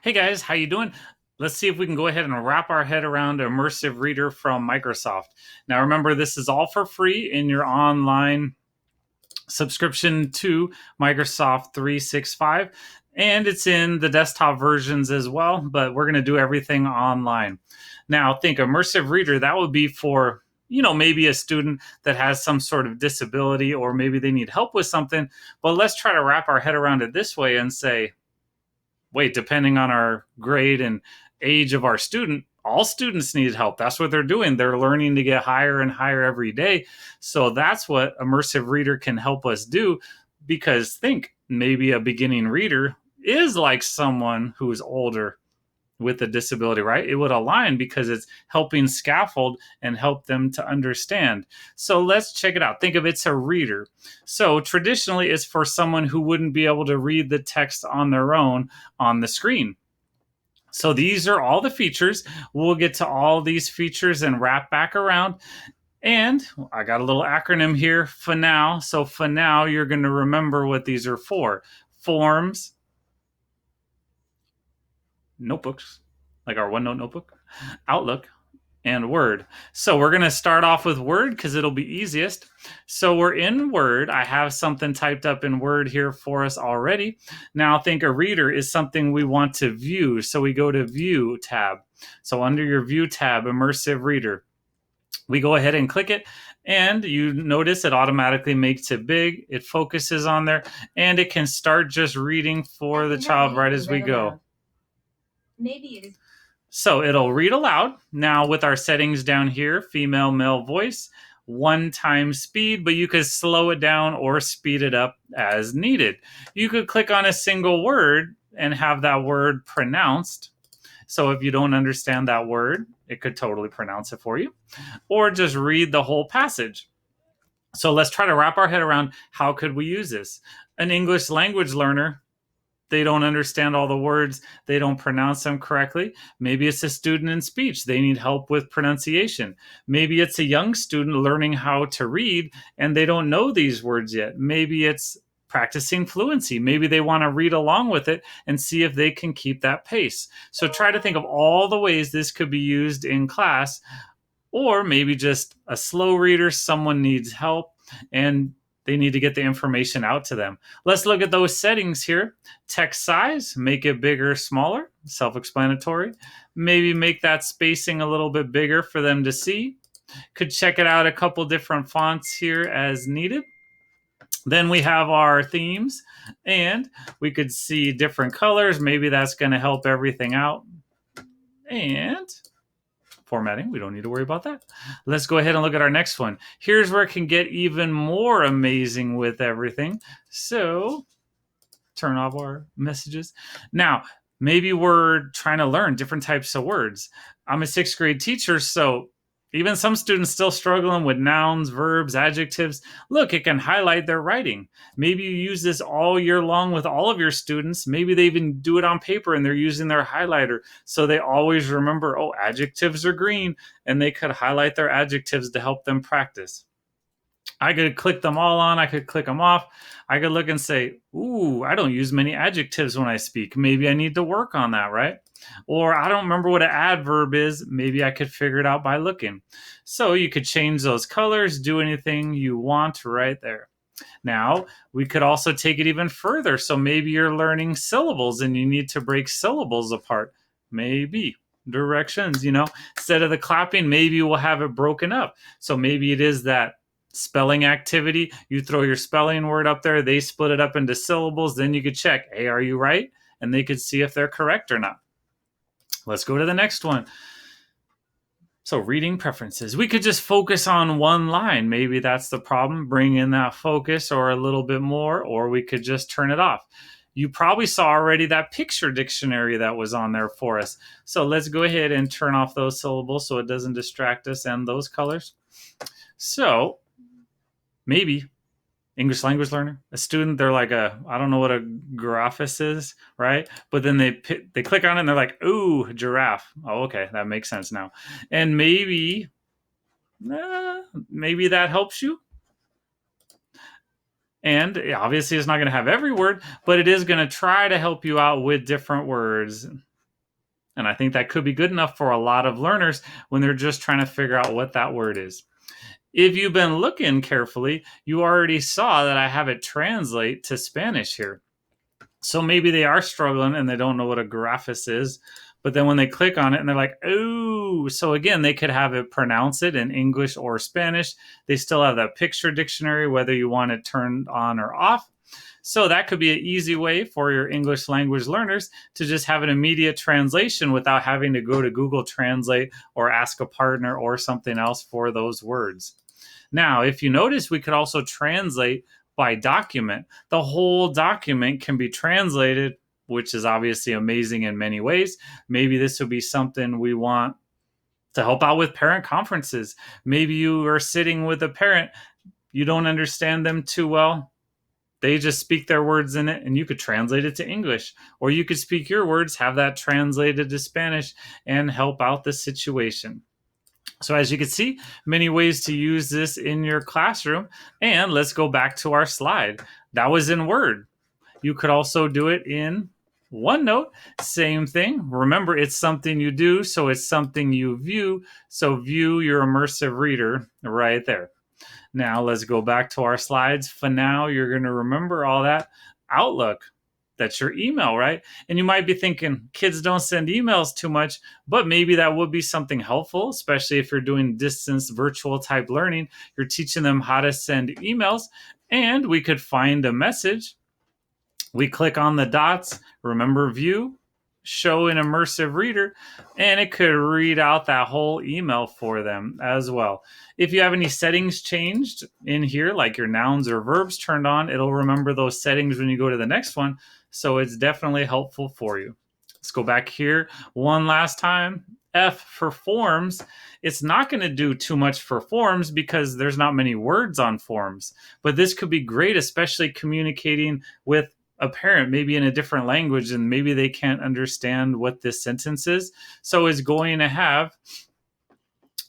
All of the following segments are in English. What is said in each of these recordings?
Hey guys, how you doing? Let's see if we can go ahead and wrap our head around Immersive Reader from Microsoft. Now remember, this is all for free in your online subscription to Microsoft 365, and it's in the desktop versions as well, but we're going to do everything online. Now think Immersive Reader, that would be for maybe a student that has some sort of disability, or maybe they need help with something, but let's try to wrap our head around it this way and say, wait, depending on our grade and age of our student, all students need help. That's what they're doing. They're learning to get higher and higher every day. So that's what Immersive Reader can help us do. Because think, maybe a beginning reader is like someone who is older with a disability, right? It would align because it's helping scaffold and help them to understand. So let's check it out. Think of it's a reader. So traditionally, it's for someone who wouldn't be able to read the text on their own on the screen. So these are all the features. We'll get to all these features and wrap back around. And I got a little acronym here, FNOW. So FNOW, you're going to remember what these are for. Forms, notebooks, like our OneNote notebook, Outlook, and Word. So we're going to start off with Word because it'll be easiest. So we're in Word. I have something typed up in Word here for us already. Now think a reader is something we want to view. So we go to View tab. So under your View tab, Immersive Reader, we go ahead and click it, and you notice it automatically makes it big. It focuses on there, and it can start just reading for the child right as we go. Maybe it is. So it'll read aloud. Now with our settings down here, female, male voice, 1 time speed, but you could slow it down or speed it up as needed. You could click on a single word and have that word pronounced. So if you don't understand that word, it could totally pronounce it for you, or just read the whole passage. So let's try to wrap our head around how could we use this. An English language learner, they don't understand all the words, they don't pronounce them correctly. Maybe it's a student in speech, they need help with pronunciation. Maybe it's a young student learning how to read and they don't know these words yet. Maybe it's practicing fluency. Maybe they want to read along with it and see if they can keep that pace. So try to think of all the ways this could be used in class, or maybe just a slow reader, someone needs help, and they need to get the information out to them. Let's look at those settings here. Text size, make it bigger, smaller, self-explanatory. Maybe make that spacing a little bit bigger for them to see. Could check it out a couple different fonts here as needed. Then we have our themes, and we could see different colors. Maybe that's going to help everything out. And formatting, we don't need to worry about that. Let's go ahead and look at our next one. Here's where it can get even more amazing with everything. So turn off our messages. Now, maybe we're trying to learn different types of words. I'm a 6th grade teacher, so even some students still struggling with nouns, verbs, adjectives. Look, it can highlight their writing. Maybe you use this all year long with all of your students. Maybe they even do it on paper and they're using their highlighter. So they always remember, oh, adjectives are green, and they could highlight their adjectives to help them practice. I could click them all on. I could click them off. I could look and say, ooh, I don't use many adjectives when I speak. Maybe I need to work on that, right? Or I don't remember what an adverb is. Maybe I could figure it out by looking. So you could change those colors, do anything you want right there. Now, we could also take it even further. So maybe you're learning syllables and you need to break syllables apart. Maybe directions, instead of the clapping, maybe we'll have it broken up. So maybe it is that spelling activity. You throw your spelling word up there, they split it up into syllables, then you could check, hey, are you right? And they could see if they're correct or not. Let's go to the next one. So reading preferences. We could just focus on one line. Maybe that's the problem. Bring in that focus or a little bit more, or we could just turn it off. You probably saw already that picture dictionary that was on there for us. So let's go ahead and turn off those syllables so it doesn't distract us and those colors. So maybe English language learner, a student, they're like I don't know what a graphist is, right? But then they click on it and they're like, ooh, giraffe. Oh, okay, that makes sense now. And maybe that helps you. And obviously it's not going to have every word, but it is going to try to help you out with different words. And I think that could be good enough for a lot of learners when they're just trying to figure out what that word is. If you've been looking carefully, you already saw that I have it translate to Spanish here. So maybe they are struggling and they don't know what a graphis is. But then when they click on it and they're like, oh, so again, they could have it pronounce it in English or Spanish. They still have that picture dictionary, whether you want it turned on or off. So that could be an easy way for your English language learners to just have an immediate translation without having to go to Google Translate or ask a partner or something else for those words. Now, if you notice, we could also translate by document. The whole document can be translated, which is obviously amazing in many ways. Maybe this would be something we want to help out with parent conferences. Maybe you are sitting with a parent, you don't understand them too well. They just speak their words in it and you could translate it to English. Or you could speak your words, have that translated to Spanish, and help out the situation. So as you can see, many ways to use this in your classroom. And let's go back to our slide. That was in Word. You could also do it in OneNote. Same thing. Remember, it's something you do, so it's something you view. So view your immersive reader right there. Now let's go back to our slides. For now, you're going to remember all that. Outlook. That's your email, right? And you might be thinking, kids don't send emails too much, but maybe that would be something helpful, especially if you're doing distance virtual type learning. You're teaching them how to send emails, and we could find a message. We click on the dots, remember view, show an immersive reader, and it could read out that whole email for them as well. If you have any settings changed in here, like your nouns or verbs turned on, it'll remember those settings when you go to the next one. So it's definitely helpful for you. Let's go back here one last time. F for forms. It's not going to do too much for forms because there's not many words on forms. But this could be great, especially communicating with a parent, maybe in a different language, and maybe they can't understand what this sentence is. So it's going to have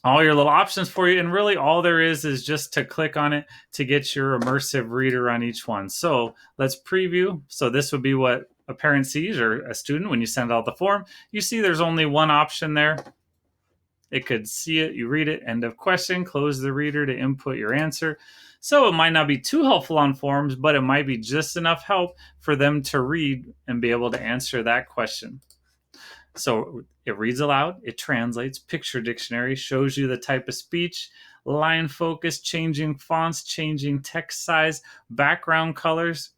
all your little options for you. And really all there is just to click on it to get your immersive reader on each one. So let's preview. So this would be what a parent sees, or a student, when you send out the form. You see there's only one option there. It could see it, you read it, end of question, close the reader to input your answer. So it might not be too helpful on forms, but it might be just enough help for them to read and be able to answer that question. So it reads aloud, it translates, picture dictionary, shows you the type of speech, line focus, changing fonts, changing text size, background colors,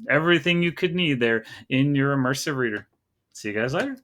everything you could need there in your immersive reader. See you guys later.